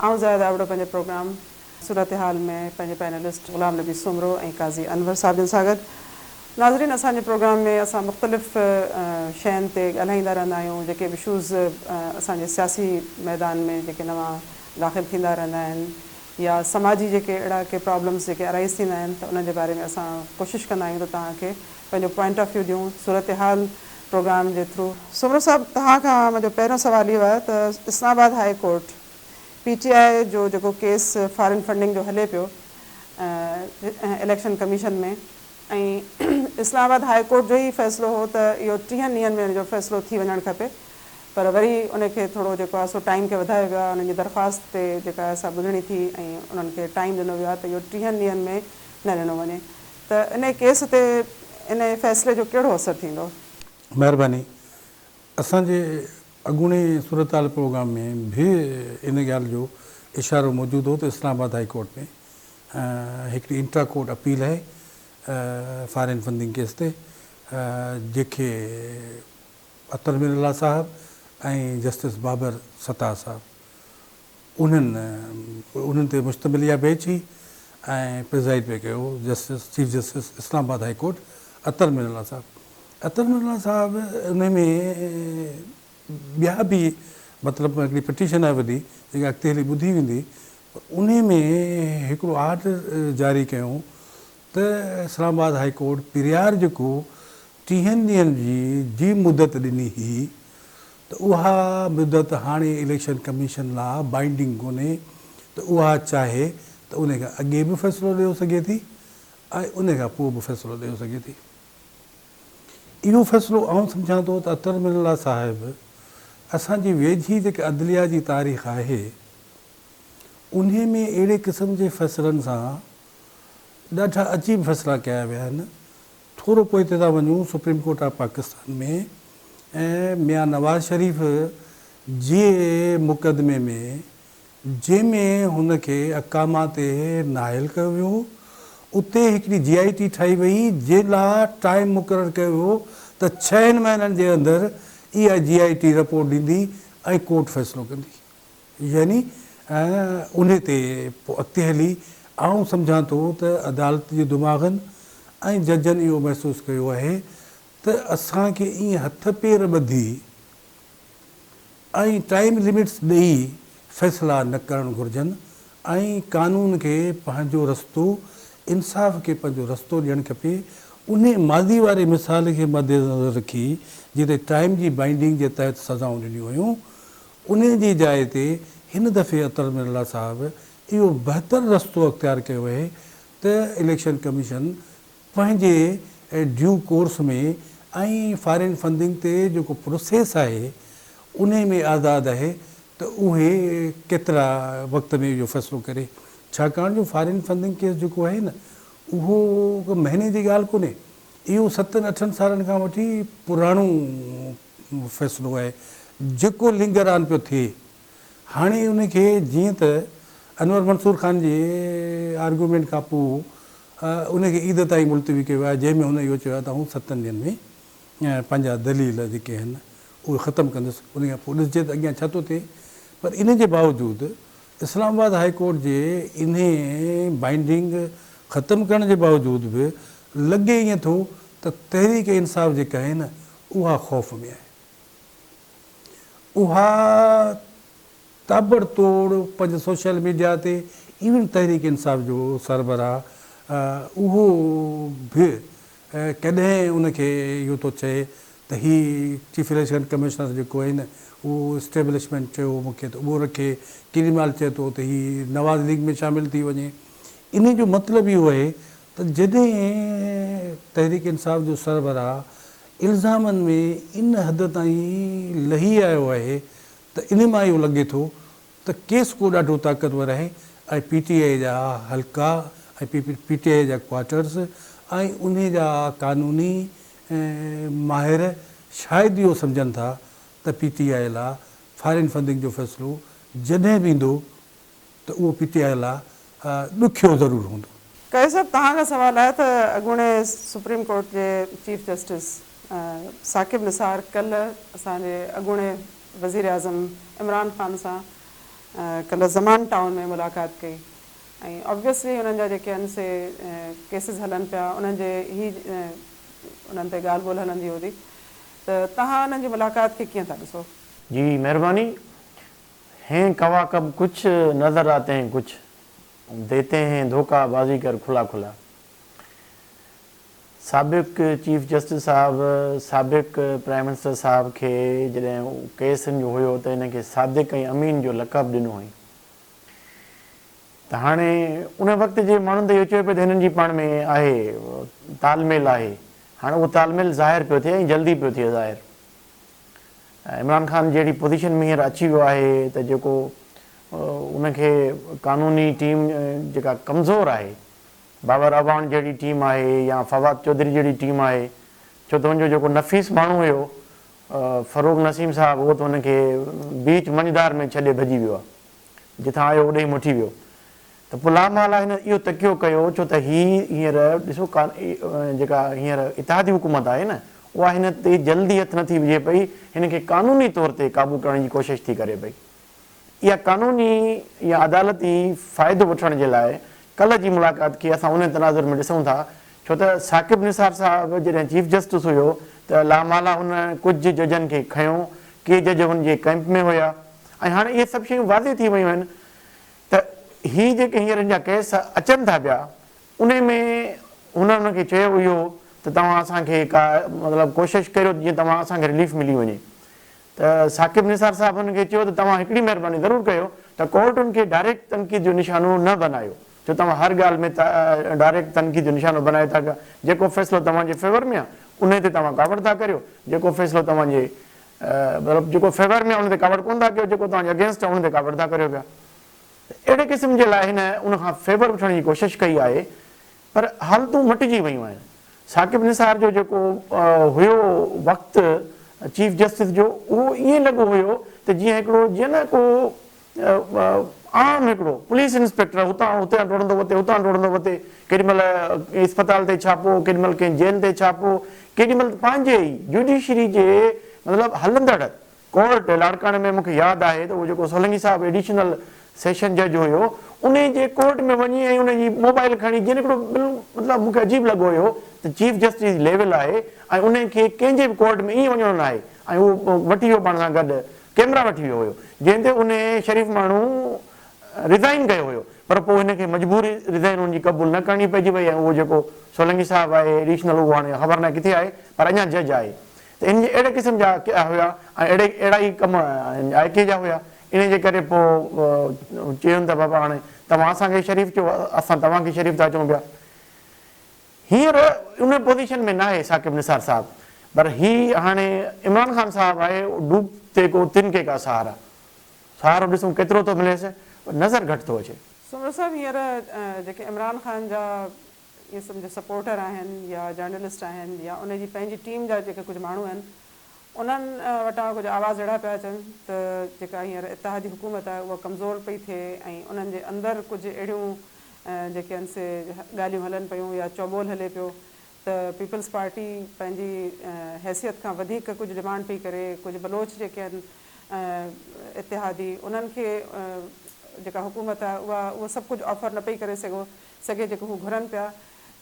आउं ज़ाहिद आवड़ो पंहिंजे प्रोग्राम सूरत हाल में पंहिंजे पैनलिस्ट ग़ुलाम नबी सुमरो ऐं काज़ी अनवर साहिबनि सां गॾु। नाज़रीन, असांजे प्रोग्राम में असां मुख़्तलिफ़ शयुनि ते ॻाल्हाईंदा रहंदा आहियूं, जेके बि इशूज़ असांजे सियासी मैदान में जेके नवां दाख़िल थींदा रहंदा आहिनि या समाजी जेके अहिड़ा के प्रॉब्लम्स जेके अराइज़ थींदा आहिनि त उन्हनि जे बारे में असां कोशिशि कंदा आहियूं त तव्हांखे पंहिंजो पॉइंट ऑफ व्यू ॾियूं सूरत हाल प्रोग्राम जे थ्रू। सुमरो साहिबु, तव्हां खां मुंहिंजो पहिरियों सुवालु इहो आहे त इस्लामाबाद हाई कोर्ट PTI जो जेको केस फॉरेन फंडिंग जो हले पियो इलेक्शन कमीशन में, ऐं इस्लामाबाद हाई कोर्ट जो ई फ़ैसिलो हो त इहो 30 ॾींहंनि में जो फ़ैसिलो थी वञणु खपे, पर वरी उनखे थोरो जेको आहे सो टाइम खे वधायो वियो आहे। उन्हनि जी दरख़्वास्त ते जेका असां ॿुधणी थी ऐं उन्हनि खे टाइम ॾिनो वियो आहे त इहो 30 ॾींहंनि में न ॾिनो वञे, त इन केस ते इन फ़ैसिले जो कहिड़ो असरु थींदो? महिरबानी। असांजे अॻूणे सूरत हाल प्रोग्राम में बि इन ॻाल्हि जो इशारो मौजूदु हो त इस्लामाबाद हाई कोर्ट में हिकिड़ी इंट्रा कोर्ट अपील आहे फॉरेन फंडिंग केस ते, जेके अतर मिनल्ला साहिबु ऐं जस्टिस बाबर सत्तार साहिबु उन्हनि ते मुश्तमिल इहा बेंच हुई ऐं प्रिज़ाइड पियो कयो chief justice Islamabad high court Athar Minallah साहिबु। अतर मिनल्ला साहिबु उन में ॿिया बि मतिलबु हिकिड़ी पिटीशन आहे वॾी जेका अॻिते हली ॿुधी वेंदी, उन में हिकिड़ो आर्डर जारी कयूं त इस्लामाबाद हाई कोर्ट पीरियार जेको 30 ॾींहंनि जी मुदत ॾिनी हुई त उहा मुदत हाणे इलेक्शन कमीशन लाइ बाइंडिंग कोन्हे, त उहा चाहे त उन खां अॻे बि फ़ैसिलो ॾेई सघे थी ऐं उन खां पोइ बि फ़ैसिलो ॾेई सघे थी। इहो फ़ैसिलो आउं सम्झां थो त अतर मिनल्ला साहिबु असांजी वेझी जेके अदलिया जी तारीख़ आहे उन में अहिड़े क़िस्म जे फ़ैसिलनि सां ॾाढा अजीब फ़ैसिला कया विया आहिनि। थोरो पोइ हिते था वञूं सुप्रीम कोर्ट ऑफ पाकिस्तान में ऐं मियां नवाज़ शरीफ़ जे मुक़दमे में जंहिंमें हुनखे अकामा ते नाइल कयो वियो, उते हिकिड़ी GIT ठाही वई जंहिं लाइ टाइम मुक़ररु कयो वियो त 6 महीननि जे अंदरि इहा GIT रिपोर्ट ॾींदी ऐं कोर्ट फ़ैसिलो कंदी। यानी उन ते पोइ अॻिते हली आउं सम्झां थो त अदालत जे दिमाग़नि ऐं जजनि इहो महसूसु कयो आहे त असांखे ईअं हथ पेर ॿधी ऐं टाइम लिमिट्स ॾेई फ़ैसिला न करणु घुरिजनि ऐं कानून खे पंहिंजो रस्तो, इंसाफ़ खे पंहिंजो रस्तो ॾियणु खपे। उन माज़ी वारे मिसाल खे मद्देनज़र रखी जिते टाइम जी बाइंडिंग जे तहत सज़ाऊं ॾिनियूं हुयूं, उन जी जाइ ते हिन दफ़े अतर मिनल्ला साहिबु इहो बहितरु रस्तो अख़्तियार कयो आहे त इलेक्शन कमीशन पंहिंजे ड्यू कोर्स में ऐं फॉरेन फंडिंग ते जेको प्रोसेस आहे उन में आज़ादु आहे त उहे केतिरा वक़्त में इहो फ़ैसिलो करे। छाकाणि जो फॉरेन फंडिंग केस जेको आहे न उहो महीने जी ॻाल्हि कोन्हे, इहो 7-8 सालनि खां वठी पुराणो फ़ैसिलो आहे जेको लिंगरान पियो थिए। हाणे उनखे जीअं त अनवर मंसूर ख़ान जे आर्गूमेंट खां पोइ उनखे ईद ताईं मुलतवी कयो आहे, जंहिंमें हुन इहो चयो आहे त हू 7 ॾींहंनि में पंहिंजा दलील जेके आहिनि उहे ख़तमु कंदुसि। उन खां पोइ ॾिसजे त अॻियां छा थो थिए। पर इन जे बावजूदि इस्लामाबाद हाई कोर्ट जे इन बाइंडिंग ख़तमु करण जे बावजूदि बि लॻे ईअं थो त तहरीक इंसाफ़ जेका आहे न उहा ख़ौफ़ में आहे। उहा ताबड़तोड़ पंहिंजे सोशल मीडिया ते इवन तहरीक इंसाफ़ जो सरबराह उहो बि कॾहिं उनखे इहो थो चए त हीअ चीफ इलेक्शन कमिशनर जेको आहे न उहो इस्टेब्लिशमेंट चयो मूंखे त उहो रखे, केॾी महिल चए थो त हीअ नवाज़ लीग में शामिलु थी वञे। इन जो मतिलबु इहो आहे त जॾहिं तहरीक इंसाफ़ जो सरबराह इल्ज़ामनि में इन हद ताईं लही आयो आहे त इन मां इहो लॻे थो त केस को ॾाढो ताक़तवर आहे ऐं PTI जा हल्का ऐं PTI जा क्वार्टर्स ऐं उन जा कानूनी माहिर शायदि इहो सम्झनि था त PTI लाइ फॉरेन फंडिंग जो फ़ैसिलो जॾहिं बि ईंदो त उहो PTI लाइ ॾुखियो ज़रूरु हूंदो। कयो साहिबु, तव्हां खां सवालु आहे त अॻूणे सुप्रीम कोर्ट जे चीफ जस्टिस साकिब निसार कल्ह असांजे अॻूणे वज़ीर आज़म इमरान ख़ान सां कल्ह ज़मान टाउन में मुलाक़ात कई ऐं ऑब्वियसली उन्हनि जा जेके आहिनि से केसिस हलनि पिया उन्हनि जे उन्हनि ते ॻाल्हि ॿोल हलंदी हूंदी त तव्हां उन्हनि जी मुलाक़ात खे कीअं था ॾिसो? जी मेहरबानी। हैं कवाकब कुछ नज़र आते हैं, कुछ देते हैं धोखा बाजी कर खुला खुला। साबिक़ चीफ जस्टिस साहब, साबिक़ प्राइम मिनिस्टर साहब खे जॾहिं केसनि जो हुयो त हिनखे सादिक ऐं अमीन जो लक़ब ॾिनो हुई। त हाणे उन वक़्त जे माण्हुनि त इहो चयो पियो त हिननि जी पाण में आहे तालमेल आहे। हाणे उहो तालमेल ज़ाहिर पियो थिए ऐं जल्दी पियो थिए ज़ाहिर। इमरान ख़ान जहिड़ी पोज़ीशन में हींअर अची वियो आहे त जेको उनखे क़ानूनी टीम जेका कमज़ोर आहे, बाबर अवान जहिड़ी टीम आहे या फवाद चौधरी जहिड़ी टीम आहे, छो त उनजो जेको नफ़ीस माण्हू हुयो फ़रूक नसीम साहब, उहो त हुनखे बीच मंझदार में छॾे भॼी वियो आहे, जिथां आयो ओॾे ई मुठी वियो। त पोइ लामाला हिन इहो तकियो कयो, छो त हींअर ॾिसो जेका हींअर इतिहादी हुकूमत आहे न, उहा हिन ते जल्दी हथु नथी विझे पई, हिनखे क़ानूनी तौर ते क़ाबू करण जी कोशिशि थी करे पई। इहा क़ानूनी या अदालती फ़ाइदो वठण जे लाइ कल्ह जी मुलाक़ात खे असां उन तनाज़ुर में ॾिसूं था, छो त साकिब निसार साहब जॾहिं चीफ जस्टिस हुयो त लामाला हुन कुझु जजनि खे खयों, के जज हुनजे कैंप में हुया ऐं हाणे इहे सभु शयूं वाज़े थी वियूं आहिनि त हीअ जेके हींअर जा केस अचनि था पिया उन में हुनखे चयो इहो त तव्हां असांखे का मतिलबु कोशिशि करियो जीअं तव्हां असांखे रिलीफ मिली वञे। त साकिब निसार साहब हुनखे चयो त तव्हां हिकिड़ी महिरबानी ज़रूरु कयो त कोर्टुनि खे डायरेक्ट तनक़ीद जो निशानो न बनायो, छो तव्हां हर ॻाल्हि में डायरेक्ट तनक़ीद जो निशानो बनाए था। जेको फ़ैसिलो तव्हांजे फेवर में आहे उन ते तव्हां कावड़ था करियो, जेको फ़ैसिलो तव्हांजे मतिलबु जेको फेवर में आहे उन ते कावड़ कोन था कयो, जेको तव्हांजे अगेंस्ट आहे उन ते कावड़ था करियो पिया। अहिड़े क़िस्म जे लाइ हिन उनखां फेवर वठण जी कोशिशि कई आहे, पर हालतूं मटिजी वयूं आहिनि। साकिब निसार जो जेको हुयो वक़्तु चीफ जस्टिस जो, उहो ईअं लॻो हुयो त जीअं हिकिड़ो जीअं न को आम हिकिड़ो पुलिस इंस्पेक्टर हुतां हुते डोड़ंदो वते, हुतां डोड़ंदो वते, केॾीमहिल इस्पताल ते छापो, केॾीमहिल कंहिं जेल ते छापो, केॾीमहिल पंहिंजे ई जुडिशरी जे मतिलबु हलंदड़ कोर्ट लाड़काणे में मूंखे यादि आहे त उहो जेको सोलंकी साहब एडिशनल सेशन जज हुयो उन जे कोर्ट में वञी ऐं उनजी मोबाइल खणी जीअं हिकिड़ो मतिलबु मूंखे अजीब लॻो हुयो त चीफ जस्टिस लेवल आहे ऐं उनखे कंहिंजे बि कोर्ट में ईअं वञिणो न आहे ऐं उहो वठी वियो पाण सां गॾु कैमरा वठी वियो हुयो, जंहिं ते उन शरीफ़ माण्हू रिज़ाइन कयो हुयो, पर पोइ हिनखे मजबूरी रिज़ाइन हुनजी क़बूल न करणी पइजी वई ऐं उहो जेको सोलंकी साहब आहे एडिशनल, उहो हाणे ख़बर न किथे आहे पर अञा जज आहे। त इन जे अहिड़े क़िस्म जा हुया ऐं अहिड़ा ई कम आईके जा हुया। इन जे करे पोइ चयुनि त बाबा हाणे तव्हां असांखे शरीफ़ चओ, असां तव्हांखे शरीफ़ था चऊं पिया। हींअर उन पोज़ीशन में न आहे साकिब निसार साहब, पर हीअ हाणे इमरान ख़ान साहब आहे डूब ते को तिनके का सहारा, सहारो ॾिसूं केतिरो थो मिलेसि, नज़र घटि थो अचे। सुमरो साहब, हींअर जेके इमरान ख़ान जा इहे सम्झो सपोर्टर आहिनि या जर्नलिस्ट आहिनि या उनजी पंहिंजी टीम जा जेके कुझु माण्हू आहिनि, उन्हनि वटां कुझु आवाज़ अहिड़ा पिया अचनि त जेका हींअर इतिहादी हुकूमत आहे उहा कमज़ोर पई थिए ऐं उन्हनि जे अंदरि कुझु अहिड़ियूं जेके आहिनि से ॻाल्हियूं हलनि पियूं या चौबोल हले पियो त पीपल्स पार्टी पंहिंजी हैसियत खां वधीक कुझु डिमांड पई करे, कुझु बलोच जेके आहिनि इतिहादी उन्हनि खे जेका हुकूमत आहे उहा सभु कुझु ऑफर न पई करे सघे जेको हू घुरनि पिया।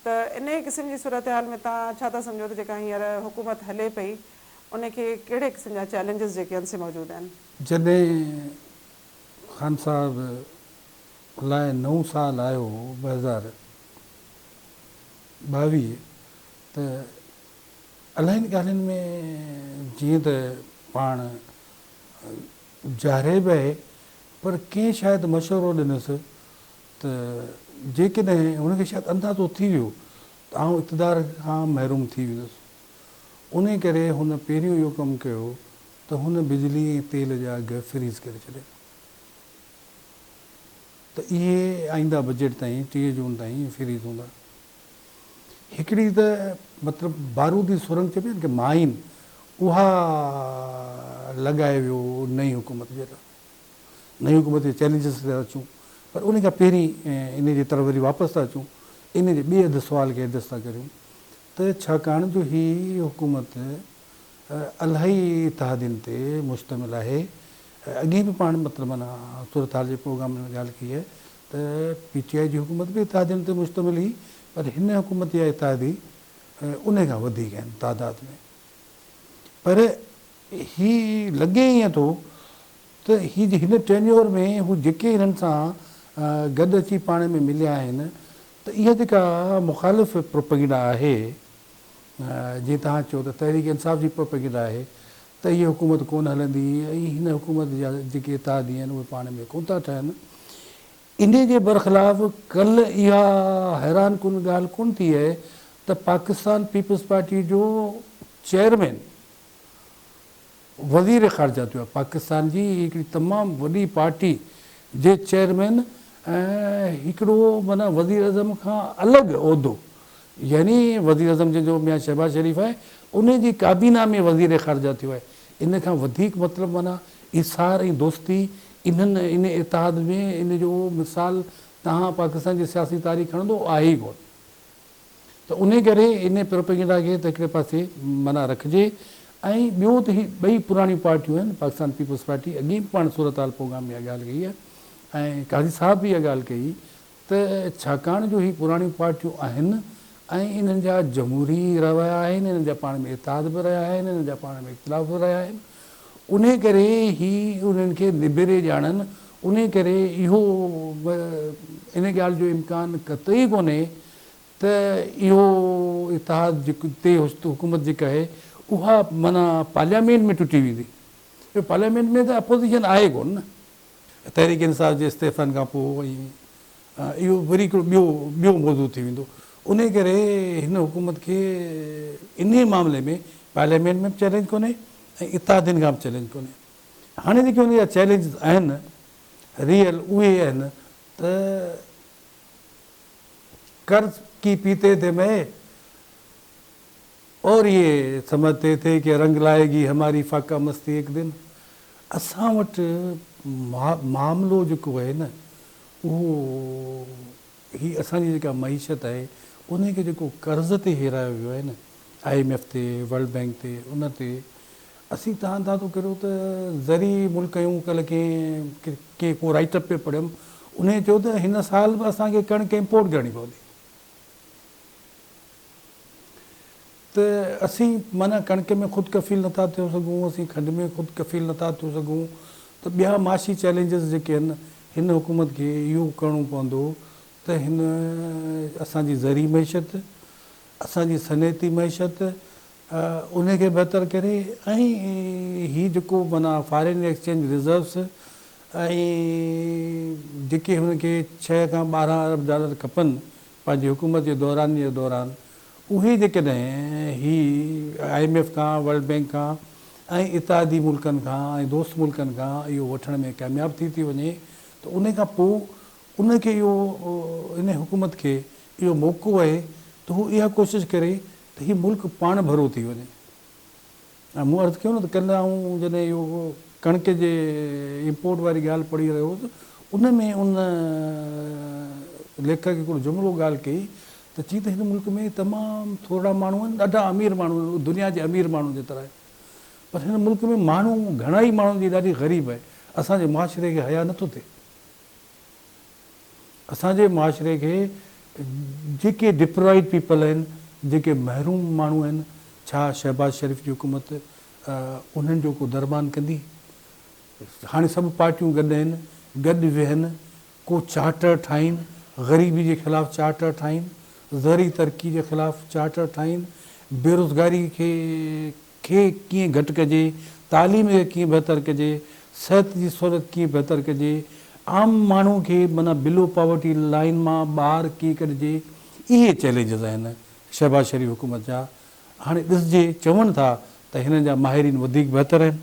त इन क़िस्म जी सूरत हाल में तव्हां छा था सम्झो त जेका हींअर हुकूमत हले पई उनखे कहिड़े क़िस्म जा चैलेंजिस जेके आहिनि से मौजूदु आहिनि? जॾहिं ख़ान साहब लाइ 9 साल आयो 2022 त इलाही ॻाल्हियुनि में जीअं त पाण ॼाणे बि आहे, पर कंहिं शायदि मशवरो ॾिनसि त जेकॾहिं हुनखे शायदि अंदाज़ो थी वियो त आउं इक़्तिदार खां महरूम थी वेंदुसि, उन करे हुन पहिरियों इहो कमु कयो त हुन बिजली ऐं तेल जा अघ फ्रीज़ करे छॾिया। त इहे आईंदा बजट ताईं 30 जून ताईं फ्रीज़ हूंदा। हिकिड़ी त मतिलबु बारूदी सुरंग चइबी आहे न की माइन, उहा लॻाए वियो नई हुकूमत जे लाइ। नई हुकूमत जे चैलेंजिस ते अचूं, पर उन खां पहिरीं इन जे तरफ़ वरी वापसि था अचूं, इन जे ॿिए अधु सुवाल खे एड्रेस था करियूं त छाकाणि जो हीअ हुकूमत इलाही इतिहादियुनि ते मुश्तमिल आहे अॻे बि पाण मतिलबु माना सूरत हाल जे प्रोग्राम में ॻाल्हि कई आहे त PTI जी हुकूमत बि इत्तेहादियुनि ते मुश्तमिल हुई, पर हिन हुकूमत जा इत्तेहादी उन खां वधीक आहिनि तादाद में। पर ही लॻे ईअं थो त हिन टेन्योर में हू जेके हिननि सां गॾु अची पाण में मिलिया आहिनि, त इहा जेका मुख़ालिफ़ प्रोपेगेंडा आहे, जीअं तव्हां चयो त तहरीक इंसाफ़ जी प्रोपेगेंडा आहे त इहा हुकूमत कोन हलंदी ऐं हिन हुकूमत जा जेके इत्तेहादी आहिनि उहे पाण में कोन था ठहनि, इन जे बरख़िलाफ़ कल्ह इहा हैरान कुन ॻाल्हि कोन थी आहे त पाकिस्तान पीपल्स पार्टी जो चेयरमैन वज़ीर ख़ारजा थियो आहे। पाकिस्तान जी हिकिड़ी तमामु वॾी पार्टी जे चेयरमैन हिकिड़ो माना वज़ीर अज़म खां अलॻि उहिदो, यानी वज़ीर अज़म जंहिंजो मियां शहबाज़ शरीफ़ आहे उन जी काबीना में वज़ीर ख़ारजा थियो आहे। इन खां वधीक मतिलबु माना इसार ऐं दोस्ती इन इत्तेहाद में इन जो मिसाल तव्हां पाकिस्तान जी सियासी तारीख़ खणंदो आहे ई कोन। त उन करे इन प्रोपेगेंडा खे त हिकिड़े पासे माना रखिजे। ऐं ॿियो त ही ॿई पुराणियूं पार्टियूं आहिनि, पाकिस्तान पीपल्स पार्टी अॻे बि पाण सूरत हाल प्रोग्राम में इहा ॻाल्हि कई आहे ऐं काज़ी साहब बि इहा ॻाल्हि कई त छाकाणि जो ही पुराणियूं पार्टियूं आहिनि ऐं इन्हनि जा जमहूरी रहिया आहिनि, इन्हनि जा पाण में इत्तेहाद बि रहिया आहिनि, इन्हनि जा पाण में इख़्तिलाफ़ बि रहिया आहिनि, उन करे ही उन्हनि खे निबेरे ॼाणनि। उन करे इहो इन ॻाल्हि जो इम्कान क़तई कोन्हे त इहो इत्तेहाद ते हुकूमत जेका आहे उहा माना पार्लियामेंट में टुटी वेंदी। पार्लियामेंट में त अपोज़िशन आहे कोन न, तहरीक इंसाफ़ जे इस्तीफ़नि खां पोइ इहो वरी हिकिड़ो ॿियो मौज़ू थी वेंदो। उन करे हिन हुकूमत खे इन मामले में पार्लियामेंट में बि चैलेंज कोन्हे ऐं इत्तेहादियुनि खां बि चैलेंज कोन्हे। हाणे जेके उन जा चैलेंजिस आहिनि रियल उहे आहिनि त कर्ज़ की पीते थे मैं और ये समझते थे कि रंग लाएगी हमारी फाका मस्ती एक दिन। असां वटि मामिलो जेको आहे न उहो ही असांजी जेका मईशत आहे उन खे जेको कर्ज़ ते हेरायो वियो आहे न, IMF ते, वर्ल्ड बैंक ते, उन ते असीं तव्हां थो करियो त ज़री मुल्क आहियूं। कल्ह कंहिं को राइटअप पे पढ़ियुमि, उन चयो त हिन साल बि असांखे कणिक इम्पोर्ट करणी पवंदी। त असीं माना कणिक में ख़ुदि कफ़ील नथा थियो सघूं, असीं खंड में ख़ुदि कफ़ील नथा थियो सघूं, त ॿिया माशी चैलेंजिस जेके आहिनि हिन हुकूमत खे इहो करिणो पवंदो त हिन असांजी ज़री मैशत, असांजी सनइती मैशत उनखे बहितर करे ऐं हीअ जेको माना फॉरेन एक्सचेंज रिज़र्व्स ऐं जेके हुनखे 6 खां 12 अरब डॉलर खपनि पंहिंजी हुकूमत जे दौरान उहे जेकॾहिं ही IMF खां, वर्ल्ड बैंक खां ऐं इत्तेहादी मुल्कनि खां ऐं दोस्त मुल्कनि खां इहो वठण में कामयाबु थी वञे त उन खां पोइ उनखे इहो इन हुकूमत खे इहो मौक़ो आहे त हू इहा कोशिशि करे त हीउ मुल्क पाण भरो थी वञे। ऐं मूं अर्ज़ु कयो न त कल्ह आऊं जॾहिं इहो कणिक जे इम्पोर्ट वारी ॻाल्हि पढ़ी रहियो हुउसि, उन में उन लेखक हिकिड़ो जुमिलो ॻाल्हि कई त चई त हिन मुल्क में तमामु थोरा माण्हू आहिनि, ॾाढा अमीर माण्हू आहिनि, दुनिया जे अमीर माण्हुनि जे तरह, पर हिन मुल्क में माण्हू घणा ई माण्हुनि जी ॾाढी ग़रीब आहे। असांजे मुआशिरे खे हया नथो थिए। असांजे मुआशिरे खे जेके डिप्राइड पीपल आहिनि, जेके महरूम माण्हू आहिनि, छा शहबाज़ शरीफ़ जी हुकूमत उन्हनि जो को दरबान कंदी? हाणे सभु पार्टियूं गॾु आहिनि, गॾु वेहनि, को चार्टर ठाहिनि, ग़रीबी जे ख़िलाफ़ु चार्टर ठाहिनि, ज़री तरक़ी जे ख़िलाफ़ु चार्टर ठाहिनि, बेरोज़गारी खे कीअं घटि कजे, तालीम खे कीअं बहितर कजे, सिहत जी सहूलियत कीअं बहितर कजे, आम माण्हू खे माना बिलो पॉवर्टी लाइन मां ॿाहिरि कीअं कढिजे, इहे चैलेंजिस आहिनि शहबाज़ शरीफ़ हुकूमत जा। हाणे ॾिसजे चवनि था त हिननि जा माहिरीन वधीक बहितर आहिनि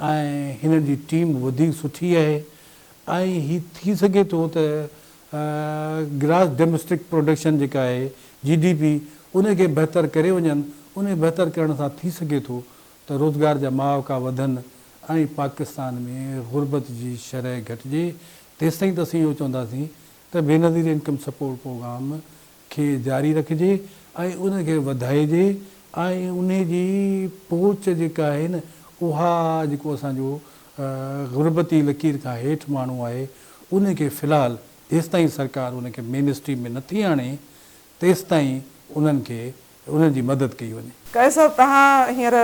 ऐं हिननि जी टीम वधीक सुठी आहे ऐं हीअ थी सघे थो त ग्रास डोमेस्टिक प्रोडक्शन जेका आहे GDP उनखे बहितर करे वञनि। उन बहितर करण सां थी सघे थो त रोज़गार जा मौक़ा वधनि ऐं पाकिस्तान में ग़ुर्बत जी शरह घटिजे। तेसिताईं त असीं इहो चवंदासीं त बेनज़ीर इनकम सपोर्ट प्रोग्राम खे जारी रखिजे ऐं उनखे वधाइजे ऐं उन जी पहुच जेका आहे न उहा जेको असांजो गुरबती लकीर खां हेठि माण्हू आहे उनखे फ़िलहालु जेसि ताईं सरकार उनखे मेन स्ट्रीम में नथी आणे तेसि ताईं उन्हनि खे उन्हनि जी मदद कई वञे। कैद साहब, तव्हां हींअर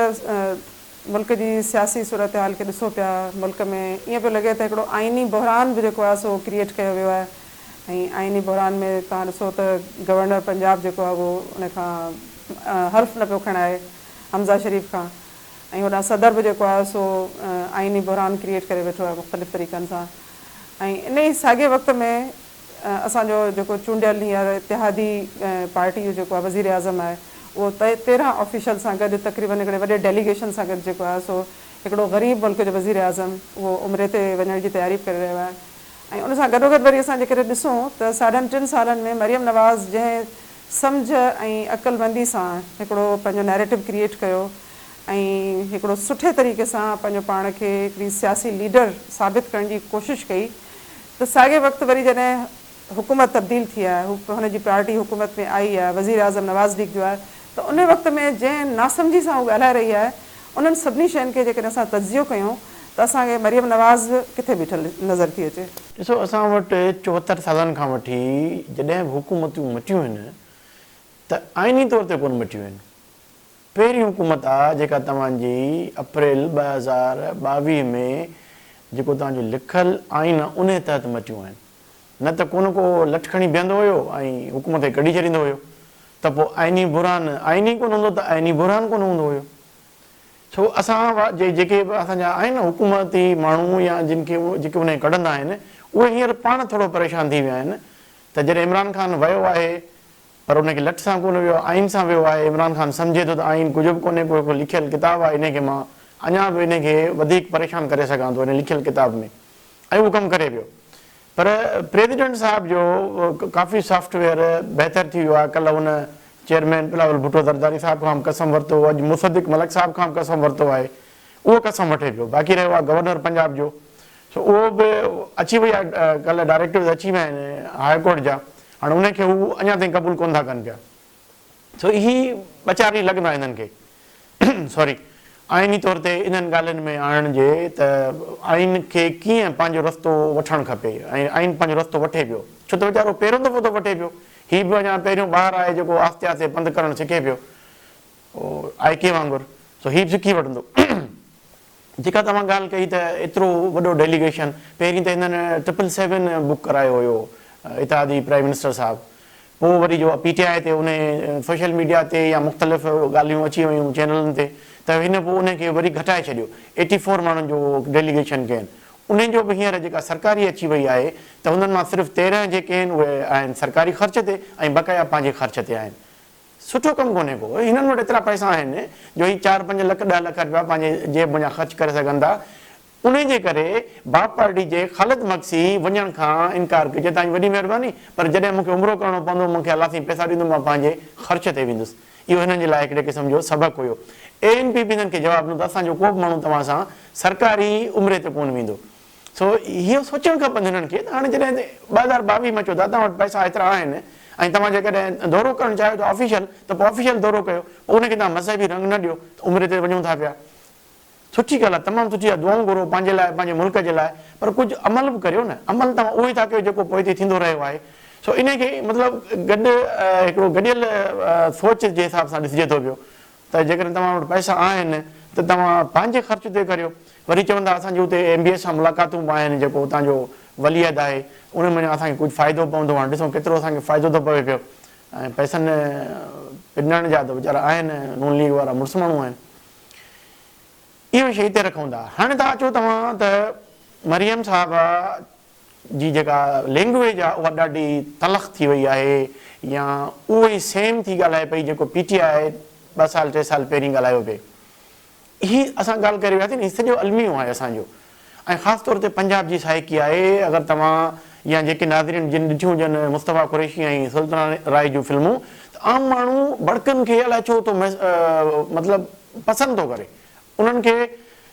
मुल्क जी सियासी सूरत हाल खे ॾिसो पिया, मुल्क में ईअं पियो लॻे त हिकिड़ो आइनी बहरान बि जेको आहे सो क्रिएट कयो वियो आहे ऐं आइनी बहरान में तव्हां ॾिसो त गवर्नर पंजाब जेको आहे उहो उन खां हल्फ़ न पियो खणाए हमज़ा शरीफ़ खां, ऐं होॾां सदर बि जेको आहे सो आइनी बहरान क्रिएट करे वेठो आहे मुख़्तलिफ़ तरीक़नि सां। ऐं इन ई साॻे वक़्त में असांजो जेको चूंडियल हींअर इतिहादी पार्टी जो जेको आहे वज़ीर आज़म आहे उहो 13 ऑफिशियल सां गॾु तक़रीबन हिकिड़े वॾे डेलीगेशन सां गॾु जेको आहे सो हिकिड़ो ग़रीब मुल्क जो वज़ीर आज़म उहो उमिरि ते वञण जी तयारी करे रहियो आहे। ऐं उन सां गॾोगॾु वरी असां जेकॾहिं ॾिसूं त 3.5 सालनि में मरियम नवाज़ जंहिं सम्झ ऐं अक़लमंदी सां हिकिड़ो पंहिंजो नैरेटिव क्रिएट कयो ऐं हिकिड़ो सुठे तरीक़े सां पंहिंजो पाण खे हिकिड़ी सियासी लीडर साबित करण जी कोशिशि कई, त साॻे वक़्तु वरी जॾहिं हुकूमत तब्दील थी आहे, हुनजी पार्टी हुकूमत में आई आहे, वज़ीर आज़म नवाज़ लीग जो आहे, त उन वक़्त में जंहिं नासमझी सां उहो ॻाल्हाए रही आहे उन्हनि सभिनी शयुनि खे जेकॾहिं असां तजियो कयूं त असांखे मरियम नवाज़ किथे बीठल नज़र थी अचे। ॾिसो, असां वटि 74 सालनि खां वठी जॾहिं बि हुकूमतूं मटियूं आहिनि त आइनी तौर ते कोन मटियूं आहिनि। पहिरीं हुकूमत आहे जेका तव्हांजी अप्रैल 2022 में जेको तव्हांजो लिखियलु आइन आहे उन तहत मटियूं आहिनि, न त कोन को लठ खणी बीहंदो हुयो ऐं हुकूमत खे कढी छॾींदो हुयो त पोइ आइनी बुरहान आइनी कोन हूंदो त आइनी बुरहान कोन हूंदो हुयो। छो असां जेके असांजा आहिनि हुकूमती माण्हू या जिन खे जेके उनखे कढंदा आहिनि उहे हींअर पाण थोरो परेशान थी विया आहिनि त जॾहिं इमरान ख़ान वियो आहे पर उनखे लठ सां कोन वियो, आइन सां वियो आहे। इमरान ख़ान सम्झे थो त आइन कुझु बि कोन्हे, को लिखियलु किताबु आहे, इनखे मां अञा बि इनखे वधीक परेशान करे सघां थो इन लिखियलु किताब में, ऐं उहो कमु करे पियो। पर प्रेसिडेंट साहिब जो काफ़ी सॉफ्टवेयर बहितर थी वियो आहे। कल्ह उन चेयरमैन बिलावल भुट्टो ज़रदारी साहिब खां बि कसम वरितो, अॼु मुसद्दिक़ मलिक साहिब खां बि कसम वरितो आहे, उहो कसम वठे पियो। बाक़ी रहियो आहे गवर्नर पंजाब जो, सो उहो बि अची वई आहे, कल्ह डायरेक्टिव्स अची विया आहिनि हाई कोर्ट जा, हाणे उनखे हू अञा ताईं क़बूल कोन था कनि पिया। सो इही ॿ 4 ॾींहं लॻंदा हिननि खे सॉरी आइनी तौर ते इन्हनि ॻाल्हियुनि में आणण जे त आइन खे कीअं पंहिंजो रस्तो वठणु खपे ऐं आइन पंहिंजो रस्तो वठे पियो, छो त वीचारो पहिरियों दफ़ो थो वठे पियो। हीउ बि अञा पहिरियों ॿारु आहे जेको आस्ते आस्ते पंधु करणु सिखे पियो IK वांगुरु, सो हीउ बि सिखी वठंदो। जेका तव्हां ॻाल्हि कई त एतिरो वॾो डेलीगेशन, पहिरीं त हिननि 777 बुक करायो हुयो इत्तेहादी प्राइम मिनिस्टर साहिबु, पोइ वरी जो PTI ते उन सोशल मीडिया ते या मुख़्तलिफ़ ॻाल्हियूं अची वियूं चैनलनि ते, त हिन पोइ उनखे वरी घटाए छॾियो, 84 माण्हुनि जो डेलीगेशन कयनि। उन्हनि जो बि हींअर जेका सरकारी अची वई आहे त हुननि मां सिर्फ़ु 13 जेके आहिनि उहे आहिनि सरकारी ख़र्च ते ऐं बक़ाया पंहिंजे ख़र्च ते आहिनि। सुठो कमु कोन्हे को, हिननि वटि एतिरा पैसा आहिनि जो ही 4-5 लख 10 लख रुपया पंहिंजे जेब में ख़र्च करे सघनि था। उन जे करे बाप पार्टी जे ख़ालिद मक्सी वञण खां इनकार कयो, चए तव्हांजी वॾी महिरबानी, पर जॾहिं मूंखे उमिरो करणो पवंदो मूंखे अलाह साईं पैसा ॾींदो, मां पंहिंजे ख़र्च ते वेंदुसि। इहो हिननि जे लाइ हिकिड़े क़िस्म जो सबक़ु हुयो। ANP बि हिननि खे जवाबु ॾिनो त असांजो को बि माण्हू तव्हां सां सरकारी उमिरि ते कोन वेंदो। सो इहो सोचणु खपनि हिननि खे त हाणे जॾहिं 2022 में चओ था तव्हां वटि पैसा एतिरा आहिनि ऐं तव्हां जेकॾहिं दौरो करणु चाहियो था ऑफिशियल, त पोइ ऑफिशियल दौरो कयो, पोइ उनखे तव्हां मज़हबी रंग न ॾियो त उमिरि ते वञूं था पिया। सुठी ॻाल्हि आहे, तमामु सुठी आहे, दुआऊं घुरो पंहिंजे लाइ पंहिंजे मुल्क जे लाइ, पर कुझु अमल बि करियो न। अमल तव्हां उहो ई था कयो जेको पोइ हिते थींदो रहियो आहे। सो इनखे मतिलबु गॾु हिकिड़ो गॾियल सोच जे हिसाब सां ॾिसिजे थो पियो त जेकॾहिं तव्हां वटि पैसा आहिनि त तव्हां पंहिंजे ख़र्च ते करियो। वरी चवंदा असांजे हुते MBA सां मुलाक़ातूं बि आहिनि, जेको तव्हांजो वलियत आहे उन में असांखे कुझु फ़ाइदो पवंदो। हाणे ॾिसूं केतिरो असांखे फ़ाइदो थो पवे पियो, ऐं पैसनि पिनण जा त वीचारा आहिनि, नून लीग वारा मुड़ुस माण्हू आहिनि। इहो शइ हिते रखूं था। हाणे तव्हां अचो तव्हां त मरियम साहिबा जी जेका लैंग्वेज आहे उहा ॾाढी तलख़ थी वई आहे, या उहो ई सेम थी ॻाल्हाए पई जेको PTI 2 साल 3 साल पहिरीं ॻाल्हायो पिए। हीअ असां ॻाल्हि करे वियासीं न, हीउ सॼो अलमियो आहे असांजो, ऐं ख़ासि तौर ते पंजाब जी साइकी आहे। अगरि तव्हां या जेके नाज़रीन जिन ॾिठियूं हुजनि मुस्तफ़ा कुरैशी ऐं सुल्तान राय जूं फिल्मूं, त आम माण्हू बड़कनि खे अलाए छो थो मतिलबु पसंदि थो करे। उन्हनि खे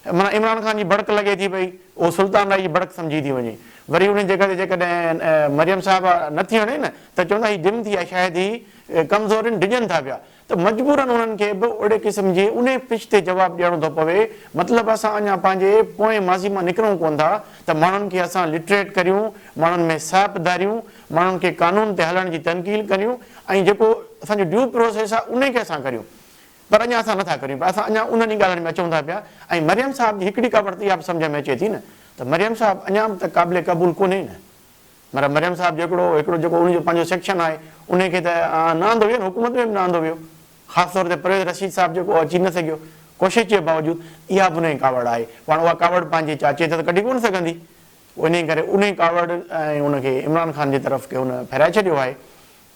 माना इमरान ख़ान जी बड़क लॻे थी पई, उहो सुल्तान राय जी बड़क सम्झी थी वञे। वरी उन जॻह ते जेकॾहिं मरियम साहिबा नथी हणे न त चवंदा हीअ डिम थी आहे, शायदि ही कमज़ोर आहिनि, डिॼनि था पिया। त मजबूरन उन्हनि खे बि ओड़े क़िस्म जी उन पिच ते जवाबु ॾियणो थो पवे। मतिलबु असां अञा पंहिंजे पोएं माज़ी मां निकिरूं कोन था त माण्हुनि खे असां लिटरेट करियूं, माण्हुनि में साप धारियूं, माण्हुनि खे कानून ते हलण जी तनकील करियूं ऐं जेको असांजो ड्यू प्रोसेस आहे उन खे असां करियूं। पर अञा असां नथा करियूं पिया, असां अञा उन्हनि ॻाल्हियुनि में अचूं था पिया। ऐं मरियम साहिब जी हिकिड़ी कावड़ इहा बि सम्झ में अचे थी न त मरियम साहिब अञा बि त क़ाबिल क़बूल कोन्हे न। मतिलबु मरियम साहिब हिकिड़ो जेको उनजो पंहिंजो सेक्शन आहे उनखे त न आंदो वियो न, हुकूमत में बि न आंदो वियो। ख़ासि तौर ते परवेज़ रशीद साहिबु जेको अची न सघियो कोशिशि जे बावजूदि, इहा बि उन जी कावड़ आहे। पाण उहा कावड़ पंहिंजी चाचे ते त कढी कोन सघंदी, इन करे उन ई कावड़ ऐं उनखे इमरान ख़ान जी तरफ़ खे हुन फेराए छॾियो आहे।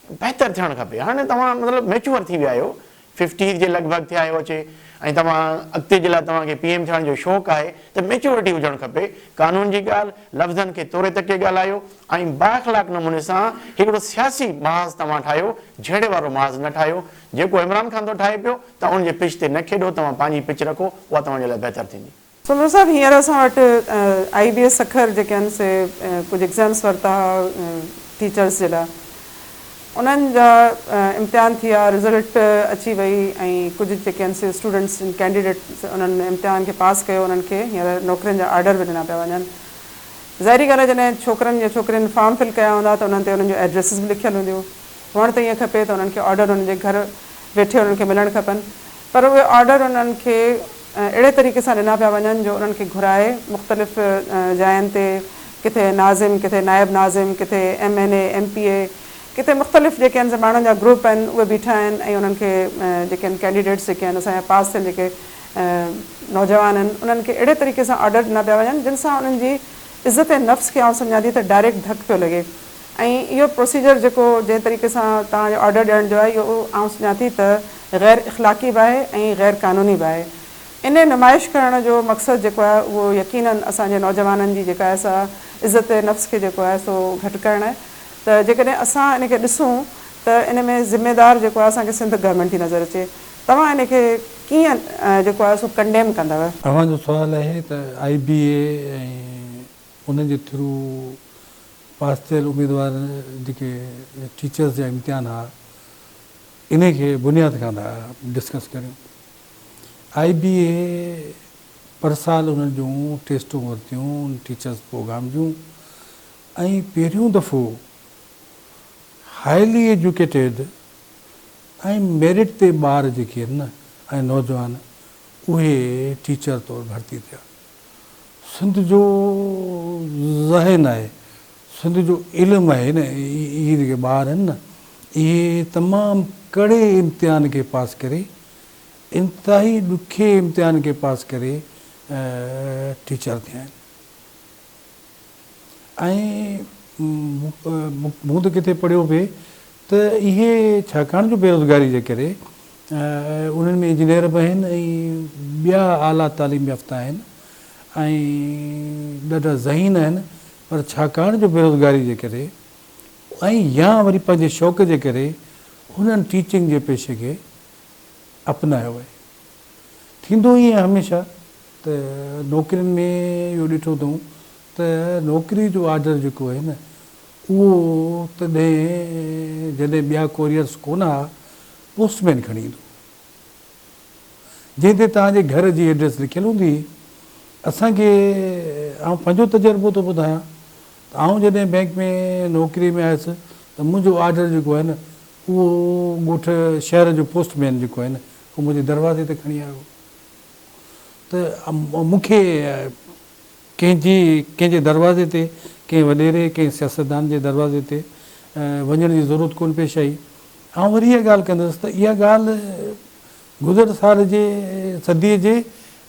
बहितर थियणु खपे। हाणे तव्हां मतिलबु मैच्योर थी विया आहियो, 50 जे लॻभॻि थिया आहियो अचे, ऐं तव्हां अॻिते जे लाइ तव्हांखे PM थियण जो शौक़ु आहे त मैच्योरिटी हुजणु खपे। कानून जी ॻाल्हि, लफ़्ज़नि खे तोरे तके ॻाल्हायो ऐं बाख़लाक नमूने सां हिकिड़ो सियासी महाज़ तव्हां ठाहियो, झेड़े वारो महाज़ न ठाहियो। जेको इमरान ख़ान थो ठाहे पियो तव्हां उनजे पिच ते न खेॾो, तव्हां पंहिंजी पिच रखो, उहा तव्हांजे लाइ बहितर थींदी। सुमरो साहिब, हींअर असां वटि IBS सखर जेके आहिनि से कुझु एग्ज़ाम्स वरिता टीचर्स जे लाइ, उन्हनि जा इम्तिहान थी विया, रिज़ल्ट अची वई ऐं कुझु जेके आहिनि से स्टूडेंट्स कैंडिडेट उन्हनि इम्तिहान खे पास कयो, उन्हनि खे हींअर नौकरियुनि जा ऑर्डर बि ॾिना पिया वञनि। ज़ाहिरी ॻाल्हि आहे जॾहिं छोकिरनि या छोकिरियुनि फॉर्म फिल कया हूंदा त उन्हनि ते उन्हनि जो एड्रेसिस बि लिखियलु हूंदियूं। हुअणु त ईअं खपे त उन्हनि खे ऑर्डर उन्हनि जे घर वेठे उन्हनि खे मिलणु खपनि, पर उहे ऑर्डर उन्हनि खे अहिड़े तरीक़े सां ॾिना पिया वञनि जो उन्हनि खे घुराए मुख़्तलिफ़ जायुनि ते, किथे नाज़िम, किथे नायब नाज़िम, किथे MNA MPA, किथे मुख़्तलिफ़ जेके आहिनि माण्हुनि जा ग्रुप आहिनि उहे बीठा आहिनि ऐं उन्हनि खे जेके आहिनि कैंडिडेट्स जेके आहिनि असांजा पास थियल जेके नौजवान आहिनि उन्हनि खे अहिड़े तरीक़े सां ऑर्डर ॾिना पिया वञनि जिन सां उन्हनि जी इज़त नफ़्स खे आउं सम्झां थी त डायरेक्ट धकु पियो लॻे। ऐं इहो प्रोसीजर जेको जंहिं तरीक़े सां तव्हांजो ऑर्डर ॾियण जो आहे इहो आउं सम्झां थी त ग़ैर इख़लाक़ी बि आहे ऐं ग़ैर क़ानूनी बि आहे। इन नुमाइश करण जो मक़सदु जेको आहे उहो यकीनन असांजे नौजवाननि जी जेका आहे सा इज़त नफ़्स खे जेको आहे सो घटि करणु आहे। त जेकॾहिं असां इन खे ॾिसूं त इन में ज़िम्मेदार जेको आहे असांखे सिंध गवर्नमेंट थी नज़र अचे। तव्हां इन खे कीअं जेको आहे सो कंडेम कंदव? तव्हांजो सुवालु आहे त IBA ऐं उनजे थ्रू पास थियल उमेदवार जेके टीचर्स जा इम्तिहान आहे इन खे बुनियाद खां था डिस्कस करियूं। IBA पर साल उन्हनि जूं टेस्टूं वरितियूं टीचर्स प्रोग्राम जूं, ऐं पहिरियों दफ़ो हाईली एजुकेटेड ऐं मेरिट ते ॿार जेके आहिनि न ऐं नौजवान उहे टीचर तौरु भर्ती थिया। सिंध जो ज़हन आहे, सिंध जो इल्मु आहे न, इहे जेके ॿार आहिनि न इहे तमामु कड़े इम्तिहान खे पास करे, इंतिहाई ॾुखे इम्तिहान खे पास करे टीचर थिया आहिनि। ऐं मूं त किथे पढ़ियो पिए त इहे छाकाणि जो बेरोज़गारी जे करे उन्हनि में इंजीनियर बि आहिनि ऐं ॿिया आला तालीम याफ़्ता आहिनि ऐं ॾाढा ज़हीन आहिनि, पर छाकाणि जो बेरोज़गारी जे करे ऐं या वरी पंहिंजे शौक़ जे करे हुननि टीचिंग जे पेशे खे अपनायो आहे। थींदो ईअं हमेशह त नौकिरियुनि में इहो ॾिठो अथऊं त नौकिरी जो ऑर्डर जेको आहे न उहो तॾहिं जॾहिं ॿिया कोरियर्स कोन हा पोस्टमैन खणी ईंदो, जंहिं ते तव्हांजे घर जी एड्रेस लिखियलु हूंदी। असांखे आउं पंहिंजो तजुर्बो थो ॿुधायां त आउं जॾहिं बैंक में नौकिरी में आयुसि त मुंहिंजो ऑर्डर जेको आहे न उहो ॻोठ शहर जो पोस्टमैन जेको आहे न उहो मुंहिंजे दरवाज़े ते खणी आयो। त मूंखे कंहिंजे दरवाज़े ते, कंहिं वॾेरे, कंहिं सियासतदान जे दरवाज़े ते वञण जी ज़रूरत कोन पेश आई। ऐं वरी इहा ॻाल्हि कंदुसि त इहा ॻाल्हि गुज़र साल जे सदीअ जे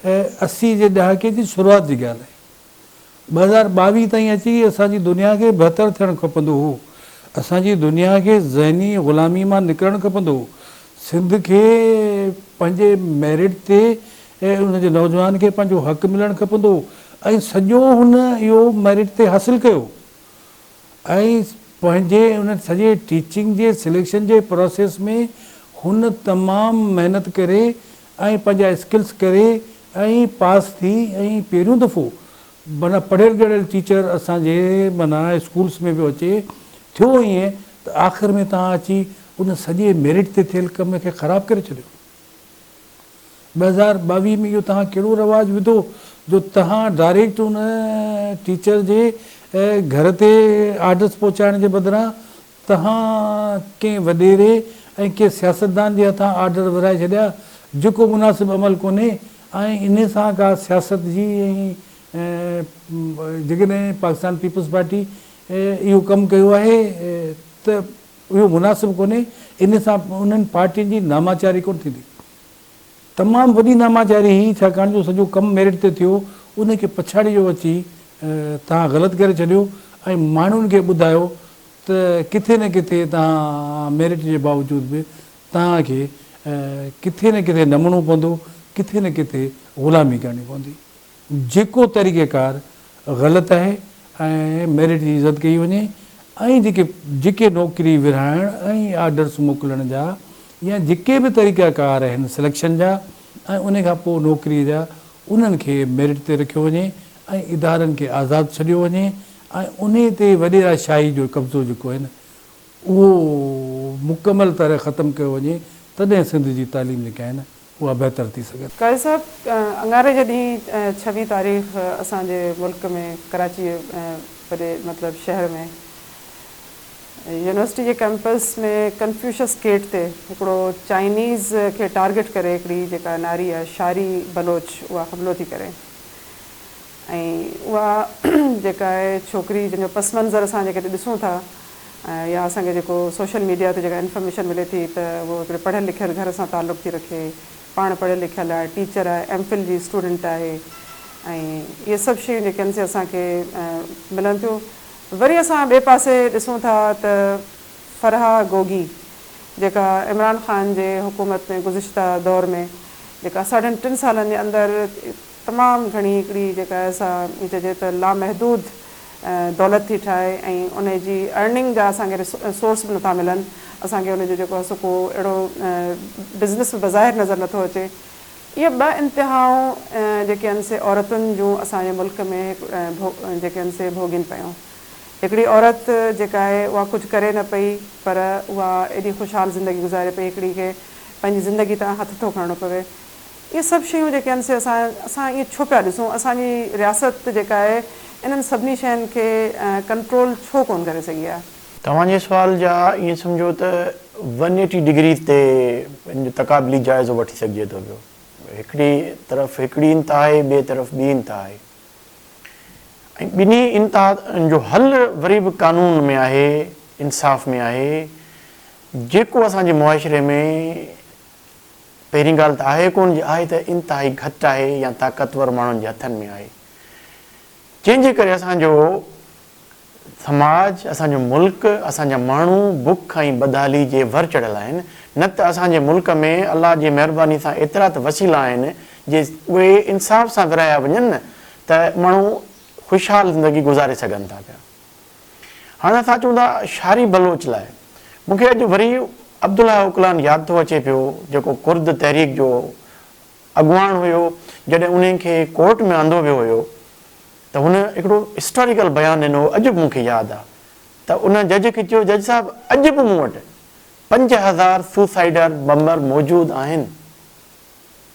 80 जे ॾहाके जी शुरूआत जी ॻाल्हि आहे। 2022 ताईं अची असांजी दुनिया खे बहितर थियणु खपंदो हो, असांजी दुनिया खे ज़हनी ग़ुलामी मां निकिरणु खपंदो हो, सिंध खे पंहिंजे मेरिट ते उनजे नौजवान खे पंहिंजो हक़ु मिलणु खपंदो हो ऐं सॼो हुन इहो मेरिट ते हासिलु कयो ऐं पंहिंजे उन सॼे टीचिंग जे सिलेक्शन जे प्रोसेस में हुन तमामु महिनत करे ऐं पंहिंजा स्किल्स करे ऐं पास थी ऐं पहिरियों दफ़ो माना पढ़ियल ॻढ़ियल टीचर असांजे माना स्कूल्स में पियो अचे। थियो ईअं त आख़िर में तव्हां अची उन सॼे मेरिट ते थियल कम खे ख़राबु करे छॾियो। 2022 में इहो तव्हां कहिड़ो रवाजु विधो जो तव्हां डायरेक्ट उन टीचर जे घर ते आर्डर्स पहुचाइण जे बदिरां तव्हां कंहिं वॾेरे ऐं कंहिं सियासतदान जे हथां आर्डर विराए छॾिया, जेको मुनासिबु अमल कोन्हे। ऐं इन सां का सियासत जी ऐं जेकॾहिं पाकिस्तान पीपल्स पार्टी इहो कमु कयो आहे त इहो मुनासिबु कोन्हे। इन सां उन्हनि पार्टियुनि जी नामाचारी कोन थींदी, तमामु वॾी नामाचारी ही, छाकाणि जो सॼो कमु मेरिट ते थियो, उनखे पछाड़ी जो अची तव्हां ग़लति करे छॾियो ऐं माण्हुनि खे ॿुधायो त किथे न किथे तव्हां मेरिट जे बावजूदि बि तव्हांखे किथे न किथे नमणो पवंदो, किथे न किथे ग़ुलामी करणी पवंदी। जेको तरीक़ेकार ग़लति आहे ऐं मेरिट जी इज़त कई वञे ऐं जेके नौकिरी विरहाइण ऐं आर्डर्स मोकिलण जा या जेके बि तरीक़ाकार आहिनि सिलेक्शन जा ऐं उन खां पोइ नौकिरीअ जा, उन्हनि खे मेरिट ते रखियो वञे ऐं इदारनि खे आज़ादु छॾियो वञे ऐं उन ते वॾेरा शाही जो कब्ज़ो जेको आहे न उहो मुकमल तरह ख़तमु कयो वञे, तॾहिं सिंध जी तालीम जेका आहे न उहा बहितर थी सघे। काज़ी साहिबु, अंगारे जे ॾींहुं 26 तारीख़ असांजे मुल्क में कराची वॾे मतिलबु शहर में यूनिवर्सिटी जे कैंपस में कन्फ्यूशस गेट ते हिकिड़ो चाइनीज़ खे टारगेट करे हिकिड़ी जेका नारी आहे शारी बलोच, उहा हमलो थी करे ऐं उहा जेका आहे छोकिरी जंहिंजो पस मंज़र असां जेके ॾिसूं था या असांखे जेको सोशल मीडिया ते जेका इंफॉर्मेशन मिले थी त उहो हिकिड़े पढ़ियल लिखियल घर सां तालुक़ु थी रखे, पाण पढ़ियल लिखियल आहे, टीचर आहे, MPhil जी स्टूडेंट आहे ऐं इहे सभु शयूं जेके आहिनि से असांखे मिलनि थियूं। वरी असां ॿिए पासे ॾिसूं था त फरहा गोगी जेका इमरान ख़ान जे हुकूमत में गुज़िश्ता दौर में जेका 3.5 सालनि जे अंदरि तमामु घणी हिकिड़ी जेका असां चइजे त लामहदूद दौलत थी ठाहे ऐं उन जी अर्निंग जा असांखे सोर्स बि नथा मिलनि, असांखे उनजो जेको आहे सो को अहिड़ो बिज़नेस बज़ाहिर नज़र नथो अचे। इहे ॿ इंतिहाऊं जेके आहिनि से औरतुनि जूं असांजे मुल्क में जेके आहिनि से भोॻीनि पियूं। हिकिड़ी औरत जेका आहे उहा कुझु करे न पई पर उहा एॾी ख़ुशहाल ज़िंदगी गुज़ारे पई, हिकिड़ी खे पंहिंजी ज़िंदगी तां हथ थो खणणो पवे। इहे सभु शयूं जेके आहिनि से असां इहे छो पिया ॾिसूं? असांजी रियासत जेका आहे इन्हनि सभिनी शयुनि खे कंट्रोल छो कोन करे सघी आहे? तव्हांजे सुवाल जा ईअं सम्झो त 180 डिग्री ते पंहिंजो तक़ाबली जाइज़ो वठी सघिजे थो पियो। हिकिड़ी तरफ़ हिकिड़ी इंतिहा आहे, ॿिए तरफ़ ॿी इंतिहा आहे ऐं ॿिन्ही इंतिहा जो हल वरी बि कानून में आहे, इंसाफ़ में आहे। जेको असांजे मुआशिरे में पहिरीं ॻाल्हि त आहे कोन, आहे त इंतिहाई घटि आहे या ताक़तवर माण्हुनि जे हथनि में आहे, जंहिंजे करे असांजो समाज, असांजो मुल्क, असांजा माण्हू बुख ऐं बदहाली जे भर चढ़ियल आहिनि। न त असांजे मुल्क में अलाह जी महिरबानी सां एतिरा त वसीला आहिनि जे उहे इंसाफ़ सां विराया वञनि न त माण्हू ख़ुशहाल ज़िंदगी गुज़ारे सघनि था पिया। हाणे असां चऊं था शारी बलोच लाइ, मूंखे अॼु वरी अब्दुल्ला ओकलान यादि थो अचे पियो, जेको कुर्द तहरीक जो अॻुवान हुयो। जॾहिं उन्हनि खे कोर्ट में आंदो वियो हुयो त हुन हिकिड़ो हिस्टोरिकल बयानु ॾिनो, अॼु बि मूंखे यादि आहे त उन जज खे चयो, जज साहिबु अॼु बि मूं वटि 5000 सुसाइडर बम्बर मौजूदु आहिनि।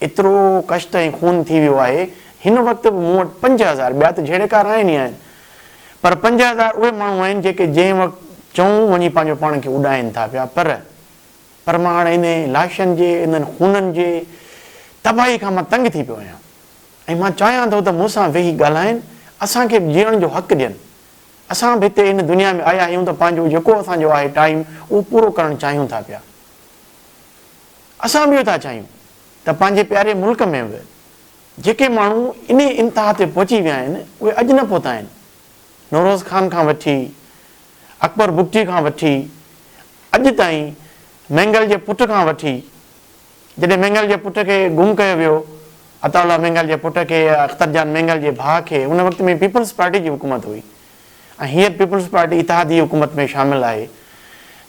एतिरो कष्ट ऐं खून थी वियो आहे, हिन वक़्तु बि मूं वटि 5000, ॿिया त जहिड़ेकार आहिनि ई आहिनि, पर 5000 उहे माण्हू आहिनि जेके जंहिं वक़्तु चऊं वञी पंहिंजो पाण खे उॾाइनि था पिया। पर मां हाणे इन लाशनि जे, इन्हनि खूननि जे तबाही खां मां तंग थी पियो आहियां ऐं मां चाहियां थो त मूंसां वेही ॻाल्हाइनि, असांखे जीअण जो हक़ु ॾियनि। असां बि हिते हिन दुनिया में आया आहियूं त पंहिंजो जेको असांजो आहे टाइम उहो पूरो करणु चाहियूं था पिया। असां बि इहो था चाहियूं त पंहिंजे प्यारे मुल्क में बि जेके माण्हू इन इंतिहा ते पहुची विया आहिनि उहे अॼु न पहुता आहिनि। नौरोज़ खान खां वठी, अकबर बुगटी खां वठी, अॼु ताईं मेंगल जे पुट खां वठी, जॾहिं मेंगल जे पुट खे गुम कयो वियो, अताउल्ला मेंगल जे पुट खे, अख्तर जान मेंगल जे भाउ खे, उन वक़्त में पीपल्स पार्टी जी हुकूमत हुई ऐं हीअर पीपल्स पार्टी इतिहादी हुकूमत में शामिल आहे।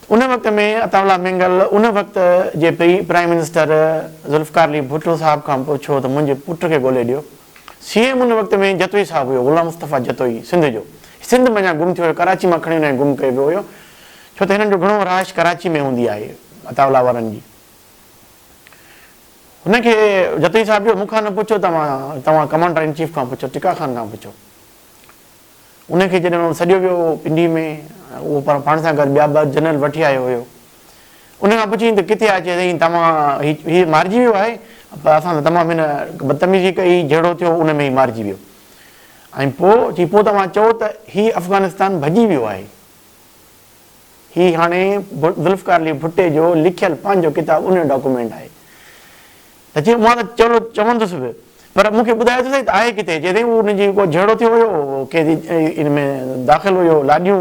उन वक़्त में अताउल्ला मेंगल उन वक़्त जे प्राइम मिनिस्टर ज़ुल्फ़िकार अली भुट्टो साहिब खां पुछो त मुंहिंजे पुट खे ॻोल्हे ॾियो। CM उन वक़्त में जतोई साहिबु हुयो, ग़ुलाम मुस्तफ़ा जतोई, सिंध जो। सिंध में अञा गुम थियो हुयो, कराची मां खणी हुन गुम कयो वियो हुयो। छो त हिननि जो घणो राश कराची में हूंदी आहे अतावला वारनि जी। हुनखे जतई साहिब जो मूंखां न पुछो, तव्हां कमांडर इन चीफ खां पुछो, टिका खान खां पुछो। उनखे जॾहिं सॼो वियो पिंडी में, उहो पर पाण सां गॾु ॿिया 2 जनरल वठी आयो हुयो। उन खां पुछी त किथे आहे? चई तव्हां हीअ मारिजी वियो आहे, पर असां तमामु हिन बदतमीज़ी कई, जहिड़ो थियो उन में ई मारिजी वियो। ऐं पोइ तव्हां चओ त हीउ अफ़गानिस्तान भॼी वियो आहे। हीउ हाणे ज़ुल्फ़कार अली भुट्टे जो लिखियलु पंहिंजो किताबु उन डॉक्यूमेंट आहे। त चयो मां त चलो चवंदुसि बि, पर मूंखे ॿुधायो त सही त आहे किथे? चए उनजी को जहिड़ो थियो हुयो, के इन में दाख़िल हुयो, लाॾियूं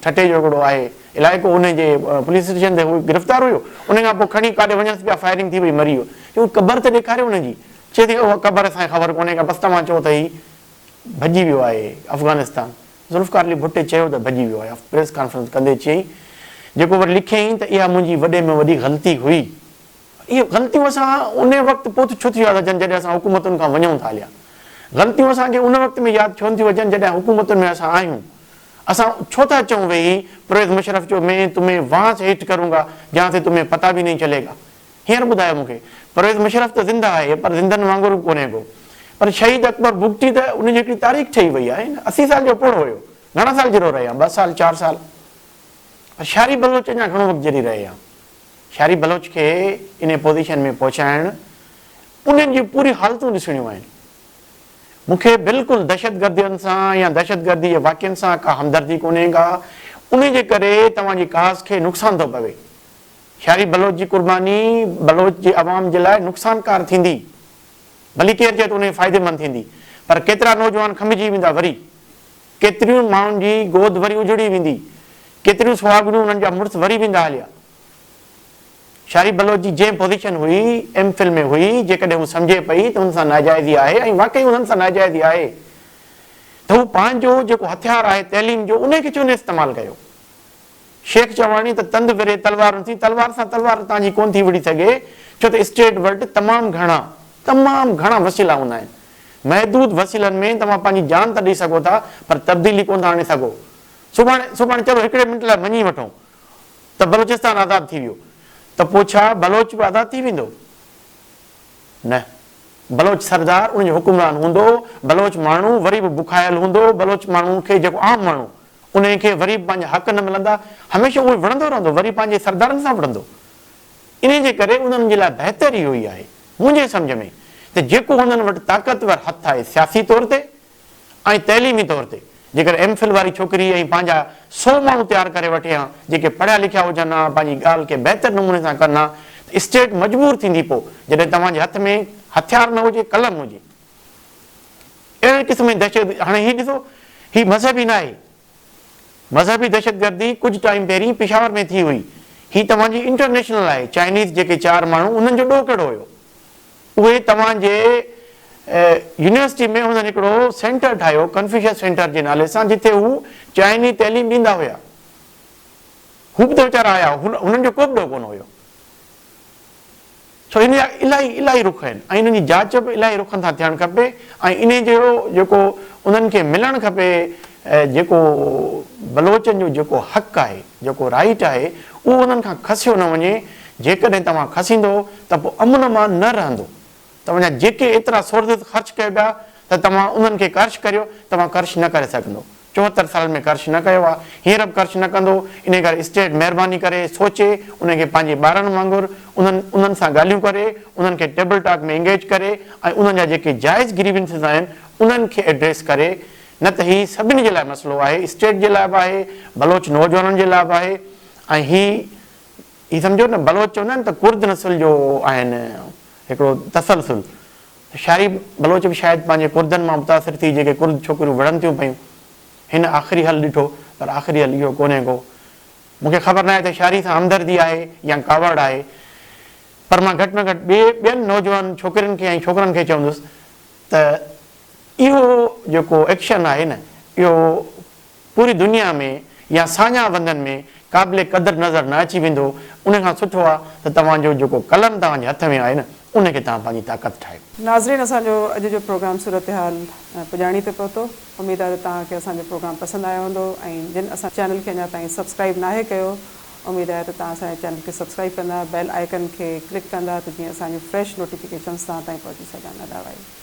ठटे जो हिकिड़ो आहे इलाइक़ो, उनजे पुलिस स्टेशन ते हू गिरफ़्तार हुयो। उन खां पोइ खणी काॾे वञसि पिया, फायरिंग थी वई, मरी वियो। उहो क़बर त ॾेखारियो हुनजी। चए थी उहा क़बर असांखे ख़बर कोन्हे का, बसि तव्हां चओ त हीउ भॼी वियो आहे अफ़गानिस्तान। ज़ुल्फ़कार अली भुट्टे चयो त भॼी वियो आहे। प्रेस कॉन्फ्रेंस कंदे चयईं, जेको वरी लिखियईं त इहा मुंहिंजी वॾे में वॾी ग़लती हुई। इहे ग़लतियूं असां उन वक़्तु पोइ छो थी यादि अचनि जॾहिं असां हुकूमतुनि खां वञूं था हलिया। ग़लतियूं असांखे उन वक़्त में यादि छो नथियूं अचनि जॾहिं हुकूमतुनि में असां आहियूं। असां छो था चऊं वेही परवेज़ मुशर्रफ जो मैं तुम्हें वहां से हिट करूंगा जहां से तुम्हें पता भी नहीं चलेगा। हींअर ॿुधायो मूंखे, परवेज़ मुशर्रफ त ज़िंदा आहे, पर ज़िंदनि वांगुरु कोन्हे को। पर शहीद अकबर बुगटी त उनजी हिकिड़ी तारीख़ ठही वई आहे न। 80 साल जो पोड़ो हुयो, घणा साल जहिड़ो रहिया? 2 साल 4 साल। पर शारी बलोच अञा घणो वक़्तु जरी रहे आहे। शारी बलोच खे इन पोज़ीशन में पहुचाइण, उन्हनि जी पूरी हालतूं ॾिसणियूं आहिनि। मूंखे बिल्कुलु दहशतगर्दियुनि सां या दहशतगर्दी जे वाक़िअनि सां का हमदर्दी कोन्हे का। उन जे करे तव्हांजी काज़ खे नुक़सानु थो पवे। शारी बलोच जी कुर्बानी बलोच जी आवाम जे लाइ नुक़सानकार थींदी, भली केरु चए त उन फ़ाइदेमंद थींदी, पर केतिरा नौजवान खमिजी वेंदा, वरी केतिरियूं माण्हुनि जी गोद वरी उजड़ी वेंदी, केतिरियूं सुहागणियूं उन्हनि जा मुड़ुस वरी वेंदा हलिया। शारी बलोच जी जंहिं पोज़ीशन हुई, एमफिल में हुई, जेकॾहिं हू सम्झे पई त हुन सां नाजाइज़ी आहे, ऐं वाक़ई हुननि सां नाजाइज़ी आहे, त हू पंहिंजो जेको हथियार आहे तइलीम जो, उनखे छो न इस्तेमालु कयो। शेख चवाणी त तंद विरे तलवार थी, तलवार सां तलवार तव्हांजी कोन थी विड़ी सघे, छो त स्टेट वटि तमामु घणा वसीला हूंदा आहिनि। महदूद वसीलनि में तव्हां पंहिंजी जान त ॾेई सघो था, पर तब्दीली कोन था आणे सघो। सुभाणे चलो हिकिड़े मिंट लाइ मञी वठूं त बलोचिस्तान आज़ादु थी वियो, त पोइ छा बलोच बि आज़ादु थी वेंदो? न, बलोच सरदार उनजो हुकुमरान हूंदो, बलोच माण्हू वरी बि बुखायल हूंदो, बलोच माण्हू खे जेको आम माण्हू उनखे वरी बि पंहिंजा हक़ न मिलंदा, हमेशह उहो विढ़ंदो रहंदो, वरी पंहिंजे सरदारनि सां विढ़ंदो। इन जे करे उन्हनि जे लाइ बहितर इहो ई आहे मुंहिंजे सम्झ में, त जेको हुननि वटि ताक़तवर हथु आहे सियासी तौर ते ऐं तइलीमी तौर ते, जेकर एमफिल वारी छोकिरी ऐं पंहिंजा 100 माण्हू तयारु करे वठे हा, जेके पढ़िया लिखिया हुजनि हा, पंहिंजी ॻाल्हि खे बहितर नमूने सां कनि हा, त स्टेट मजबूर थींदी पोइ जॾहिं तव्हांजे हथ में हथियार न हुजे, कलम हुजे। अहिड़े क़िस्म जी दहशत, हाणे हीउ ॾिसो, हीउ मज़हबी न आहे। मज़हबी दहशतगर्दी कुझु टाइम पहिरीं पिशावर में थी हुई, हीअ तव्हांजी इंटरनेशनल आहे। चाइनीज़ जेके 4 माण्हू, उन्हनि जो ॾोह कहिड़ो हुयो? उहे तव्हांजे यूनिवर्सिटी में हुननि हिकिड़ो सेंटर ठाहियो कन्फ्यूशियस सेंटर जे नाले सां, जिथे हू चाइनी तइलीम ॾींदा हुया। हू बि त वीचारा आया, हुननि जो को बि ॾोह कोन हुयो। छो इन जा इलाही रुख आहिनि, ऐं इन्हनि जी जांच बि इलाही रुखनि सां थियणु खपे, ऐं इन जहिड़ो जेको उन्हनि खे मिलणु खपे, जेको बलोचनि जो जेको हक़ आहे, जेको राइट आहे, उहो उन्हनि खां खसियो न वञे। जेकॾहिं तव्हां खसींदो त पोइ अमन मां न रहंदो। तव्हांजा जेके एतिरा सोर्सिस ख़र्च कयो पिया, त तव्हां उन्हनि खे कर्ज़ करियो, तव्हां कर्ज़ न करे सघंदो। 74 साल में कर्ज़ न कयो आहे, हींअर बि कर्ज़ न कंदो। इन करे स्टेट महिरबानी करे सोचे, उनखे पंहिंजे ॿारनि वांगुरु उन्हनि सां ॻाल्हियूं करे, उन्हनि खे टेबल टॉक में एंगेज करे, ऐं उन्हनि जा जेके जाइज़ ग्रीवेंसिस आहिनि उन्हनि खे एड्रेस करे। न त हीउ सभिनी जे लाइ मसइलो आहे, स्टेट जे लाइ बि आहे, बलोच नौजवाननि जे लाइ बि आहे। ऐं हीउ सम्झो न, बलोच चवंदा आहिनि त कुर्द नस्ल जो आहिनि हिकिड़ो तसलसुल। शारी बलोच बि शायदि पंहिंजे कुर्दनि मां मुतासिर थी, जेके कुर्द छोकिरियूं विढ़नि थियूं पियूं। हिन आख़िरी हल ॾिठो, पर आख़िरी हल इहो कोन्हे को। मूंखे ख़बर न आहे त शारी सां हमदर्दी आहे या कावड़ आहे, पर मां घटि में घटि ॿियनि नौजवान छोकिरियुनि खे ऐं छोकिरनि खे चवंदुसि त इहो जेको एक्शन आहे न, इहो पूरी दुनिया में या साञा वंदनि में क़ाबिले क़दुरु नज़र न अची वेंदो। उन खां सुठो आहे त तव्हांजो जेको कलम तव्हांजे हथ में आहे न, उनखे तव्हां पंहिंजी ताक़त ठाहियो। नाज़रीन, असांजो अॼु जो प्रोग्राम सूरत हाल पुॼाणी ते पहुतो। उमेदु आहे त तव्हांखे असांजो प्रोग्राम पसंदि आयो हूंदो ऐं जिन असां चैनल खे अञा ताईं सब्सक्राइब नाहे कयो, उमेदु आहे त तव्हां असांजे चैनल खे सब्सक्राइब कंदा, बेल आइकन खे क्लिक कंदा त जीअं असांजूं फ्रेश नोटिफिकेशन्स तव्हां ताईं पहुची सघनि। अदा भाई।